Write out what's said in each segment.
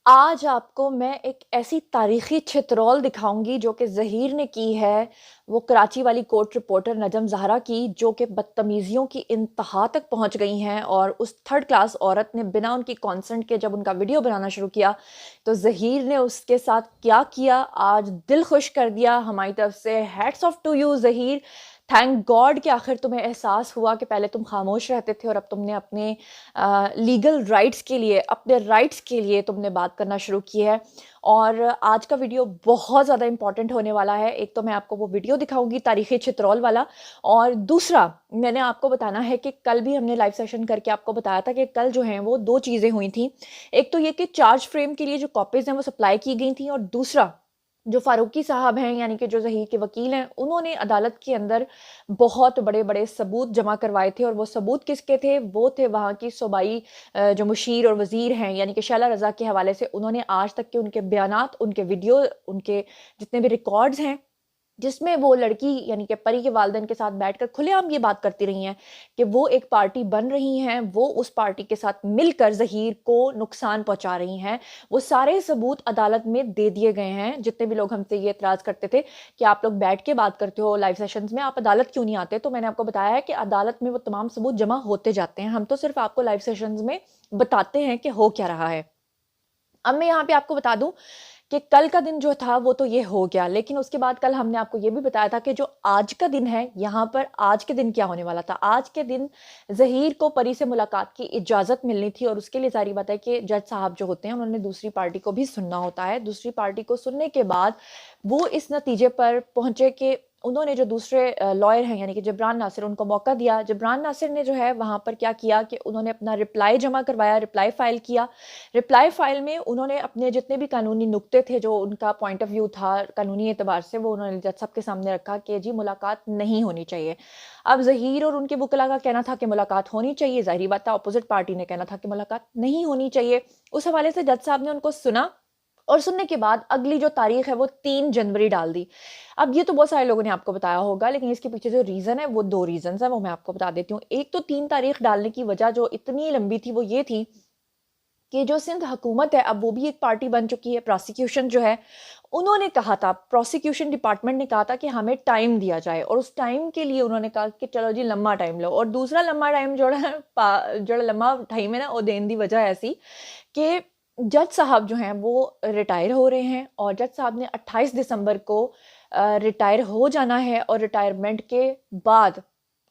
आज आपको मैं एक ऐसी तारीखी छितरौल दिखाऊँगी जो कि ज़हीर ने की है, वो कराची वाली कोर्ट रिपोर्टर नजम ज़हरा की, जो कि बदतमीज़ियों की इंतहा तक पहुँच गई हैं। और उस थर्ड क्लास औरत ने बिना उनकी कॉन्सेंट के जब उनका वीडियो बनाना शुरू किया, तो ज़हीर ने उसके साथ क्या किया, आज दिल खुश कर दिया। हमारी तरफ से hats off to you Zaheer. Thank God कि आखिर तुम्हें एहसास हुआ कि पहले तुम खामोश रहते थे और अब तुमने अपने लीगल राइट्स के लिए, अपने राइट्स के लिए तुमने बात करना शुरू की है। और आज का वीडियो बहुत ज़्यादा इंपॉर्टेंट होने वाला है। एक तो मैं आपको वो वीडियो दिखाऊंगी तारीख़ी चित्रौल वाला, और दूसरा मैंने आपको बताना है कि कल भी हमने लाइव सेशन करके आपको बताया था कि कल जो है वो दो चीज़ें हुई थी। एक तो ये कि चार्ज फ्रेम के लिए जो कॉपीज़ हैं वो सप्लाई की गई थी, और दूसरा जो फारूकी साहब हैं यानी कि जो ज़हीर के वकील हैं, उन्होंने अदालत के अंदर बहुत बड़े-बड़े सबूत जमा करवाए थे। और वो सबूत किसके थे? वो थे वहाँ की सूबाई जो मुशीर और वज़ीर हैं यानी कि शैला रज़ा के हवाले से उन्होंने आज तक के उनके बयानात, उनके वीडियो, उनके जितने भी रिकॉर्ड्स हैं, जिसमें वो लड़की यानी कि परी के वालिदैन के साथ बैठकर खुलेआम ये बात करती रही हैं कि वो एक पार्टी बन रही हैं, वो उस पार्टी के साथ मिलकर ज़हीर को नुकसान पहुंचा रही हैं। वो सारे सबूत अदालत में दे दिए गए हैं। जितने भी लोग हमसे ये एतराज़ करते थे कि आप लोग बैठ के बात करते हो लाइव सेशंस में, आप अदालत क्यों नहीं आते, तो मैंने आपको बताया है कि अदालत में वो तमाम सबूत जमा होते जाते हैं। हम तो सिर्फ आपको लाइव सेशंस में बताते हैं कि हो क्या रहा है। अब मैं यहाँ पे आपको बता दूं कि कल का दिन जो था वो तो ये हो गया, लेकिन उसके बाद कल हमने आपको ये भी बताया था कि जो आज का दिन है, यहाँ पर आज के दिन क्या होने वाला था। आज के दिन ज़हीर को परी से मुलाकात की इजाज़त मिलनी थी, और उसके लिए जारी बात है कि जज साहब जो होते हैं उन्होंने दूसरी पार्टी को भी सुनना होता है। दूसरी पार्टी को सुनने के बाद वो इस नतीजे पर पहुंचे कि उन्होंने जो दूसरे लॉयर हैं यानी कि जबरान नासिर, उनको मौका दिया। जबरान नासिर ने जो है वहाँ पर क्या किया कि उन्होंने अपना रिप्लाई जमा करवाया, रिप्लाई फ़ाइल किया। रिप्लाई फ़ाइल में उन्होंने अपने जितने भी कानूनी नुक्ते थे, जो उनका पॉइंट ऑफ व्यू था कानूनी एतबार से, वो उन्होंने जज साहब के सामने रखा कि जी मुलाकात नहीं होनी चाहिए। अब ज़हीर और उनके वकील का कहना था कि मुलाकात होनी चाहिए, ज़ाहिर बात है अपोजिट पार्टी ने कहना था कि मुलाकात नहीं होनी चाहिए। उस हवाले से जज साहब ने उनको सुना, और सुनने के बाद अगली जो तारीख है वो 3 जनवरी डाल दी। अब ये तो बहुत सारे लोगों ने आपको बताया होगा, लेकिन इसके पीछे जो रीज़न है वो 2 रीज़न्स हैं, वो मैं आपको बता देती हूँ। एक तो 3 तारीख डालने की वजह जो इतनी लंबी थी वो ये थी कि जो सिंध हुकूमत है अब वो भी एक पार्टी बन चुकी है। प्रोसिक्यूशन जो है उन्होंने कहा था, प्रोसिक्यूशन डिपार्टमेंट ने कहा था कि हमें टाइम दिया जाए, और उस टाइम के लिए उन्होंने कहा कि चलो जी लम्बा टाइम लो। और दूसरा लम्बा टाइम जो लम्बा टाइम है ना, वो देने की वजह ऐसी कि जज साहब जो हैं वो रिटायर हो रहे हैं, और जज साहब ने 28 दिसंबर को रिटायर हो जाना है। और रिटायरमेंट के बाद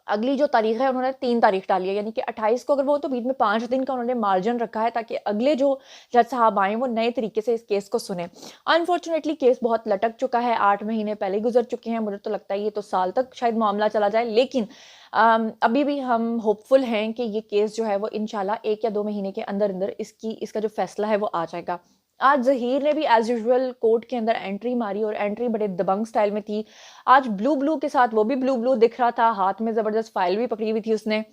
अगली जो तारीख है उन्होंने 3 तारीख डाली है, यानी कि 28 को अगर वो, तो बीच में 5 दिन का उन्होंने मार्जिन रखा है ताकि अगले जो जज साहब आए वो नए तरीके से इस केस को सुने। अनफॉर्चुनेटली केस बहुत लटक चुका है, 8 महीने पहले गुजर चुके हैं। मुझे तो लगता है ये तो साल तक शायद मामला चला जाए, लेकिन अभी भी हम होपफुल हैं कि ये केस जो है वो इंशाल्लाह 1 या 2 महीने के अंदर अंदर इसका जो फैसला है वो आ जाएगा। आज ज़हीर ने भी एज यूजुअल कोर्ट के अंदर एंट्री मारी, और एंट्री बड़े दबंग स्टाइल में थी। आज ब्लू ब्लू के साथ, वो भी ब्लू ब्लू दिख रहा था, हाथ में ज़बरदस्त फाइल भी पकड़ी हुई थी उसने।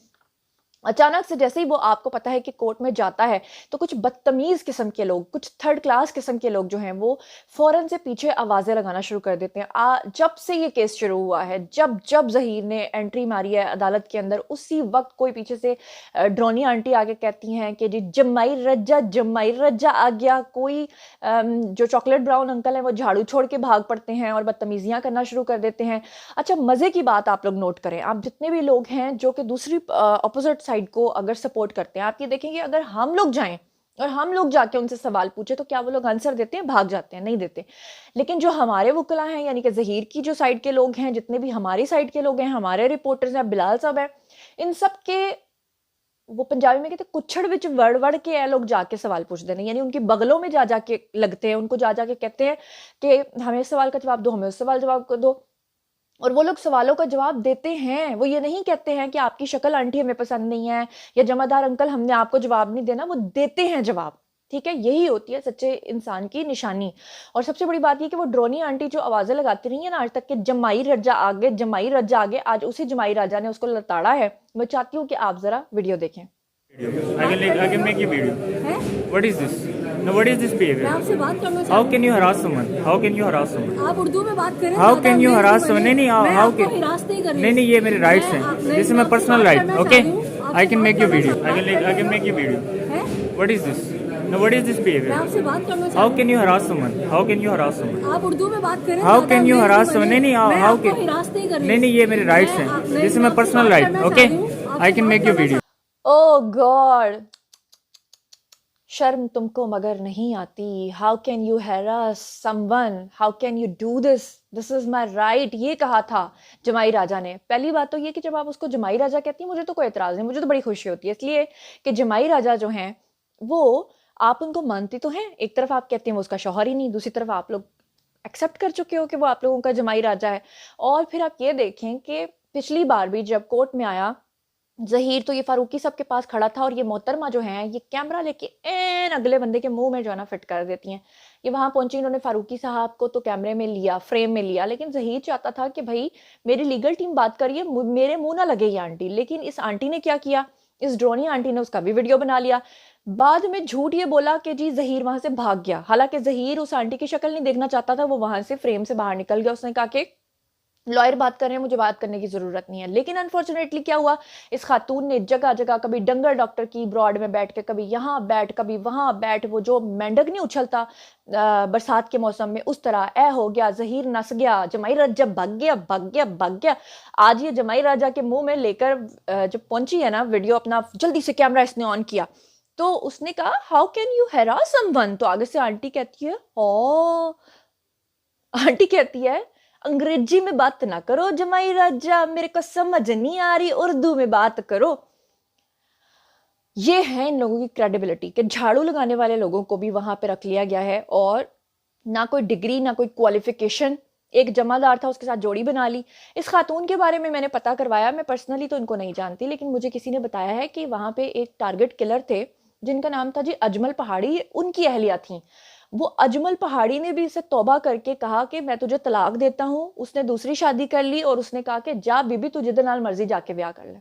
अचानक से जैसे ही वो, आपको पता है कि कोर्ट में जाता है तो कुछ बदतमीज किस्म के लोग, कुछ थर्ड क्लास किस्म के लोग जो हैं वो फौरन से पीछे आवाज़ें लगाना शुरू कर देते हैं। जब से ये केस शुरू हुआ है, जब जब ज़हीर ने एंट्री मारी है अदालत के अंदर, उसी वक्त कोई पीछे से ड्रोनी आंटी आके कहती हैं कि जी जम्माई रज्जा आ गया। कोई जो चॉकलेट ब्राउन अंकल हैं वो झाड़ू छोड़ के भाग पड़ते हैं और बदतमीजियाँ करना शुरू कर देते हैं। अच्छा, मज़े की बात आप लोग नोट करें, आप जितने भी लोग हैं जो कि दूसरी अपोजिट साइड को अगर सपोर्ट करते हैं, आप ये देखेंगे अगर हम लोग जाएं और हम लोग जाके उनसे सवाल पूछे तो क्या वो लोग आंसर देते हैं? भाग जाते हैं, नहीं देते। लेकिन जो हमारे वकला हैं यानी कि ज़हीर की जो साइड के लोग हैं, जितने भी हमारी साइड के लोग हैं, हमारे रिपोर्टर्स हैं, बिलाल साहब हैं, इन सब के, वो पंजाबी में कहते हैं कुछड़ विच वड़ वड़ के ये लोग जाके सवाल पूछते हैं, यानी उनकी बगलों में जा जाके लगते हैं, उनको जा जाके कहते हैं कि हमें इस सवाल का जवाब दो, हमें उस सवाल जवाब को दो। और वो लोग सवालों का जवाब देते हैं। वो ये नहीं कहते हैं कि आपकी शक्ल आंटी हमें पसंद नहीं है, या जमादार अंकल हमने आपको जवाब नहीं देना, वो देते हैं जवाब। ठीक है, यही होती है सच्चे इंसान की निशानी। और सबसे बड़ी बात ये कि वो ड्रोनी आंटी जो आवाज़ें लगाती रही है ना आज तक के, जमाई रज्जा आगे, जमाई रज्जा आगे, आज उसी जमाई राजा ने उसको लताड़ा है। मैं चाहती हूँ कि आप ज़रा वीडियो देखें। I can make a video. What is this? No, what is this मैं behavior? आपसे बात करना How चाहती can you harass someone? How can you harass someone? हूँ। आप उर्दू में बात करें। How ज़्यादा can you अंग्रेज़ी harass में someone? नहीं। नहीं, मैं how आपको can? harass नहीं कर रही। नहीं, ये मेरे rights मैं हैं। नहीं, This is मैं my आपसे personal बात right. करना Okay? चाह रही हूँ। I can आपसे make you बात video. करना I can make you video. है? What is this? No, what is this मैं behavior? आपसे बात करना How चाहती can you harass someone? How can you harass someone? हूँ। आप उर्दू में बात करें। How दादा, can you मैं harass उर्दू someone? में- नहीं, मैं how आपको can? हिरास नहीं कर रही। नहीं, ये मेरे rights हैं. This is my personal right. Okay? I can make your video. Oh God, शर्म तुमको मगर नहीं आती। How can you harass someone, how can you do this is my right, ये कहा था जमाई राजा ने। पहली बात तो ये कि जब आप उसको जमाई राजा कहती हैं मुझे तो कोई एतराज़ नहीं, मुझे तो बड़ी खुशी होती है, इसलिए कि जमाई राजा जो हैं वो आप उनको मानती तो हैं, एक तरफ आप कहती हैं वो उसका शौहर ही नहीं, दूसरी तरफ आप लोग एक्सेप्ट कर चुके हो कि वो आप लोगों का जमाई राजा है। और फिर आप ये देखें कि पिछली बार भी जब कोर्ट में आया ज़हीर तो ये फारूकी साहब के पास खड़ा था और ये मोहतरमा जो है ये कैमरा लेके एन अगले बंदे के मुंह में जो है ना फिट कर देती हैं। ये वहाँ पहुंची, इन्होंने फारूकी साहब को तो कैमरे में लिया, फ्रेम में लिया, लेकिन ज़हीर चाहता था कि भाई मेरी लीगल टीम बात करिए, मेरे मुंह ना लगे ये आंटी। लेकिन इस आंटी ने क्या किया, इस ड्रोनी आंटी ने उसका भी वीडियो बना लिया, बाद में झूठ ये बोला कि जी ज़हीर वहां से भाग गया। हालांकि ज़हीर उस आंटी की शक्ल नहीं देखना चाहता था, वो वहां से फ्रेम से बाहर निकल गया। उसने कहा कि लॉयर बात कर रहे हैं, मुझे बात करने की जरूरत नहीं है। लेकिन अनफॉर्चुनेटली क्या हुआ, इस खातून ने जगह जगह कभी डंगर डॉक्टर की ब्रॉड में बैठ के, कभी यहाँ बैठ कभी वहां बैठ, वो जो मेंढक नहीं उछलता बरसात के मौसम में, उस तरह ए हो गया, ज़हीर नस गया, जमाई राजा भाग गया भाग गया भाग गया। आज ये जमाई राजा के मुंह में लेकर जब पहुंची है ना वीडियो, अपना जल्दी से कैमरा इसने ऑन किया तो उसने कहा how can you harass someone. तो आगे से आंटी कहती है, ओ आंटी कहती है अंग्रेजी में बात ना करो जमाई राजा, मेरे को समझ नहीं आ रही, उर्दू में बात करो। ये है इन लोगों की क्रेडिबिलिटी कि झाड़ू लगाने वाले लोगों को भी वहां पे रख लिया गया है और ना कोई डिग्री ना कोई क्वालिफिकेशन। एक जमादार था, उसके साथ जोड़ी बना ली। इस खातून के बारे में मैंने पता करवाया, मैं पर्सनली तो इनको नहीं जानती, लेकिन मुझे किसी ने बताया है कि वहां पे एक टारगेट किलर थे जिनका नाम था जी अजमल पहाड़ी, उनकी अहलिया थी। वो अजमल पहाड़ी ने भी इसे तौबा करके कहा कि मैं तुझे तलाक देता हूँ। उसने दूसरी शादी कर ली और उसने कहा कि जा बीबी तू जिद नाल मर्जी जाके ब्याह कर ले।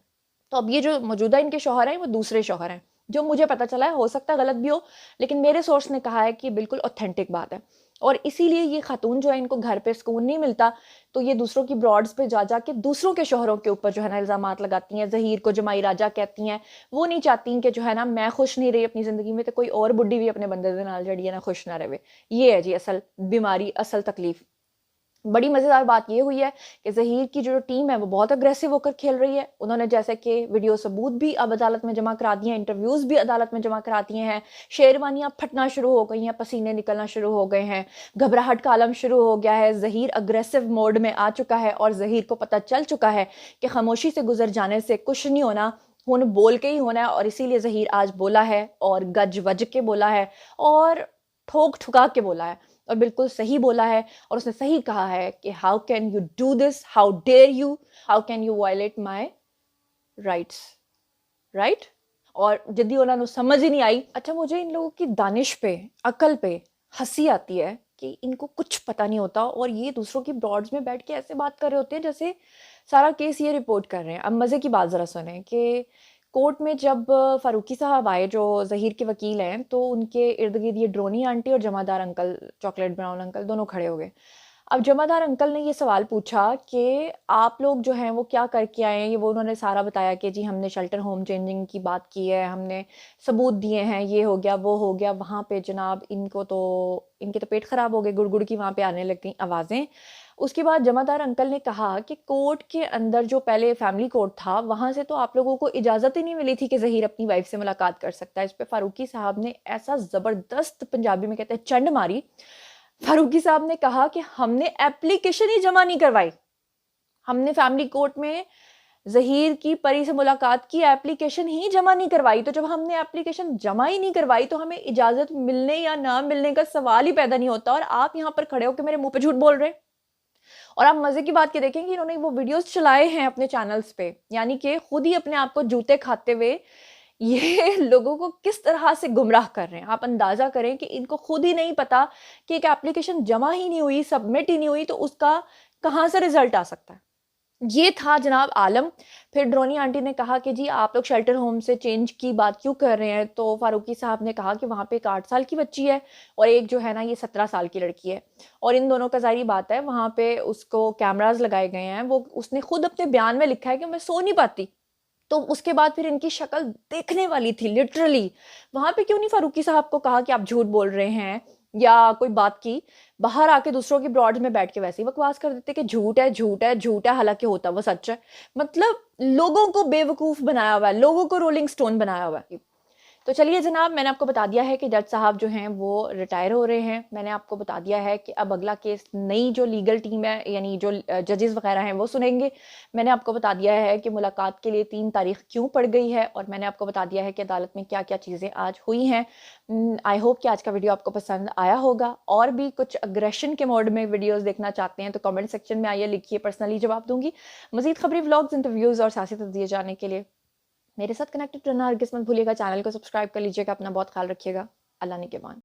तो अब ये जो मौजूदा इनके शौहर हैं वो दूसरे शौहर हैं, जो मुझे पता चला है, हो सकता है गलत भी हो, लेकिन मेरे सोर्स ने कहा है कि बिल्कुल ऑथेंटिक बात है। और इसीलिए ये खातून जो है इनको घर पे सुकून नहीं मिलता, तो ये दूसरों की ब्रॉड्स पे जा जाके दूसरों के शोहरों के ऊपर जो है ना इल्जामात लगाती हैं। ज़हीर को जमाई राजा कहती हैं, वो नहीं चाहती कि जो है ना मैं खुश नहीं रही अपनी ज़िंदगी में तो कोई और बुढ़ी भी अपने बंदे दे नाल जड़ी है ना खुश ना रहे। ये है जी असल बीमारी, असल तकलीफ। बड़ी मज़ेदार बात ये हुई है कि ज़हीर की जो टीम है वो बहुत अग्रेसिव होकर खेल रही है। उन्होंने जैसे कि वीडियो सबूत भी अब अदालत में जमा करा दिए हैं, इंटरव्यूज़ भी अदालत में जमा करा दिए हैं, शेरवानियाँ फटना शुरू हो गई हैं, पसीने निकलना शुरू हो गए हैं, घबराहट का आलम शुरू हो गया है। ज़हीर अग्रेसिव मोड में आ चुका है और ज़हीर को पता चल चुका है कि खामोशी से गुजर जाने से कुछ नहीं होना, हुन बोल के ही होना है। और इसीलिए ज़हीर आज बोला है और गज वज के बोला है और ठोक ठुका के बोला है और बिल्कुल सही बोला है। और उसने सही कहा है कि how can you do this, how dare you, how can you violate my rights, right. और जद्दी उन्होंने समझ ही नहीं आई। अच्छा, मुझे इन लोगों की दानिश पे, अकल पे हंसी आती है कि इनको कुछ पता नहीं होता और ये दूसरों की ब्रॉड्स में बैठ के ऐसे बात कर रहे होते हैं जैसे सारा केस ये रिपोर्ट कर रहे हैं। अब मज़े की बात ज़रा सुने कि कोर्ट में जब फारूकी साहब आए जो ज़हीर के वकील हैं, तो उनके इर्द गिर्द ये ड्रोनी आंटी और जमादार अंकल, चॉकलेट ब्राउन अंकल, दोनों खड़े हो गए। अब जमादार अंकल ने ये सवाल पूछा कि आप लोग जो हैं वो क्या करके आए हैं। ये वो उन्होंने सारा बताया कि जी हमने शेल्टर होम चेंजिंग की बात की है, हमने सबूत दिए हैं, ये हो गया वो हो गया। वहाँ पे जनाब इनके तो पेट ख़राब हो गए, गुड़ की वहाँ पे आने लग गई आवाज़ें। उसके बाद जमादार अंकल ने कहा कि कोर्ट के अंदर जो पहले फैमिली कोर्ट था वहाँ से तो आप लोगों को इजाज़त ही नहीं मिली थी कि ज़हीर अपनी वाइफ से मुलाकात कर सकता है। इस पर फारूकी साहब ने ऐसा ज़बरदस्त, पंजाबी में कहते हैं चंड मारी। फारूकी साहब ने कहा कि हमने एप्लीकेशन ही जमा नहीं करवाई, हमने फैमिली कोर्ट में ज़हीर की परी से मुलाकात की, एप्लीकेशन ही जमा नहीं करवाई। तो जब हमने एप्लीकेशन जमा ही नहीं करवाई तो हमें इजाज़त मिलने या ना मिलने का सवाल ही पैदा नहीं होता। और आप यहाँ पर खड़े होकर मेरे मुंह पे झूठ बोल रहे हैं। और आप मजे की बात के देखें कि इन्होंने वो वीडियोस चलाए हैं अपने चैनल्स पे, यानी कि खुद ही अपने आप को जूते खाते हुए ये लोगों को किस तरह से गुमराह कर रहे हैं। आप अंदाजा करें कि इनको खुद ही नहीं पता कि एक एप्लीकेशन जमा ही नहीं हुई, सबमिट ही नहीं हुई, तो उसका कहाँ से रिजल्ट आ सकता है। ये था जनाब आलम। फिर ड्रोनी आंटी ने कहा कि जी आप लोग शेल्टर होम से चेंज की बात क्यों कर रहे हैं। तो फारूकी साहब ने कहा कि वहाँ पे एक 8 साल की बच्ची है और एक जो है ना ये 17 साल की लड़की है और इन दोनों का जाहिर बात है वहाँ पे उसको कैमराज लगाए गए हैं। वो उसने खुद अपने बयान में लिखा है कि मैं सो नहीं पाती, तो उसके बाद फिर इनकी शक्ल देखने वाली थी लिटरली। वहां पे क्यों नहीं फारूकी साहब को कहा कि आप झूठ बोल रहे हैं या कोई बात की? बाहर आके दूसरों की ब्रॉड में बैठ के वैसे ही बकवास कर देते कि झूठ है झूठ है झूठ है, हालांकि होता वो सच है। मतलब लोगों को बेवकूफ बनाया हुआ है, लोगों को रोलिंग स्टोन बनाया हुआ है। तो चलिए जनाब, मैंने आपको बता दिया है कि जज साहब जो हैं वो रिटायर हो रहे हैं। मैंने आपको बता दिया है कि अब अगला केस नई जो लीगल टीम है, यानी जो जजेस वगैरह हैं, वो सुनेंगे। मैंने आपको बता दिया है कि मुलाकात के लिए 3 तारीख क्यों पड़ गई है, और मैंने आपको बता दिया है कि अदालत में क्या क्या चीज़ें आज हुई हैं। आई होप कि आज का वीडियो आपको पसंद आया होगा। और भी कुछ अग्रेशन के मोड में वीडियोज़ देखना चाहते हैं तो कमेंट सेक्शन में आइए, लिखिए, पर्सनली जवाब दूंगी। मजीद खबरी व्लॉग्स, इंटरव्यूज़ और सियासी तज्जिए जानने के लिए मेरे साथ कनेक्टेड रहना हरगिज़ मत भूलिएगा। चैनल को सब्सक्राइब कर लीजिएगा। अपना बहुत ख्याल रखिएगा। अल्लाह निगहबान।